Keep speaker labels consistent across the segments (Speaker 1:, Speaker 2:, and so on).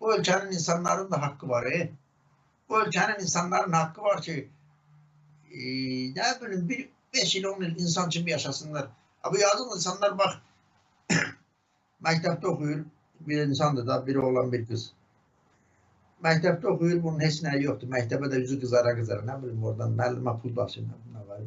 Speaker 1: Bu ülkenin insanların da hakkı var. Bu ülkenin insanların hakkı var ki ne bileyim bir 5 yıl 10 yıl insan kimi yaşasınlar. Bu yazık insanlar bak məktəbdə oxuyur. Bir insandır da, biri oğlan bir kız. Məktəbdə oxuyur, bunun heç nəyi yoxdur. Məktəbə də yüzü qızara. Nə bilim oradan müəllimə pul basır.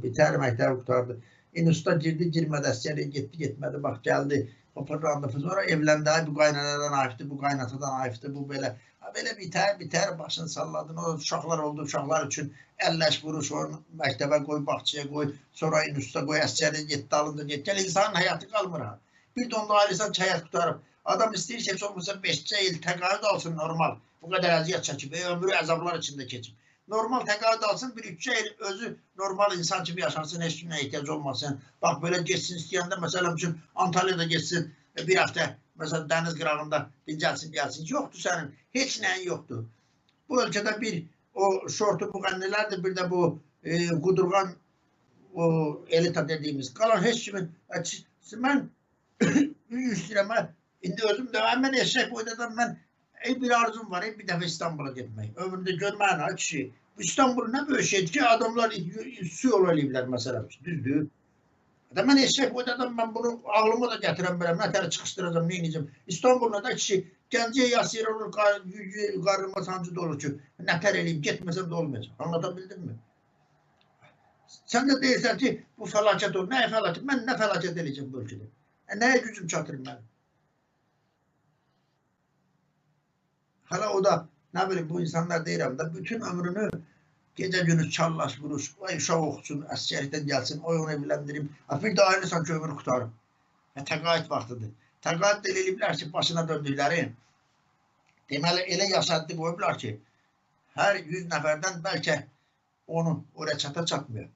Speaker 1: Bitər məktəbi qurtardı. İnstituta girdi, girmədi, əsgərliyə getdi, getmədi. Bax gəldi, hoparlandı. Sonra evləndi. Bu qaynanadan ayıfdı, bu qaynatadan ayıfdı, bu belə. Belə bitər, başını salladın. O uşaqlar oldu, uşaqlar üçün əlləş vuruş, onu məktəbə qoy, bağçaya qoy, sonra instituta qoy, əsgərliyə getdi, alındı, getdi. Gəl insanın həyatı qalmır ha. Bir de onda ailesinden çayat tutarım. Adam ister ki olmasa 5 yıl təqaüd alsın normal. Bu kadar əziyyət çəkib, ömrü əzablar içində keçib. Normal təqaüd alsın, bir 3 yıl özü normal insan kimi yaşansın, heç kimə ehtiyac olmasın. Bak böyle geçsin istəyəndə, mesela üçün Antalya'da geçsin bir hafta, mesela deniz qırağında dincəlsin, gəlsin. Yoktur sənin, heç nəyin yoktur. Bu ölkədə bir o şortu bu qənnələrdir, bir de bu qudurğan o elita dediğimiz. Qalan heç kimin, mən üstləmə, indi özüm də, mən eşək boydadan mən bir arzum var, bir dəfə İstanbul'a getmək. Ömrümdə görməyin ha kişi. İstanbul nə böyük şeydir ki, adamlar su yol eləyiblər məsələn, düzdür. Mən eşək boydadan mən bunu ağlıma da gətirəm biləm, nətəri çıxışdıracam, neyniyəcəm. İstanbul'da da kişi Gəncəyə yasir olur, qarnıma sancı dolur ki, nətər eləyib, getməsəm də olmayacaq. Anlatabildim mi? Sən də deyirsən ki, bu fəlakət olur. Nəyə fəlakət? Mən nə fəlakət eləyəcəm bu ölkədə? Nəyə gücüm çatır mənim? Hala o da, nə bileyim, bu insanlar deyirəm da, bütün ömrünü gecə günü çallaş, vuruş, ay uşaq oxusun, əsgərlikdən gəlsin, oy onu evləndirim. Bir də ayrılsan ki, ömür qutarım. Təqaüd vaxtıdır. Təqaüd də eləyiblər ki, başına döndükləri. Deməli, elə yaşaddı qoyublar ki, hər 100 nəfərdən bəlkə onu oraya çatmıyor.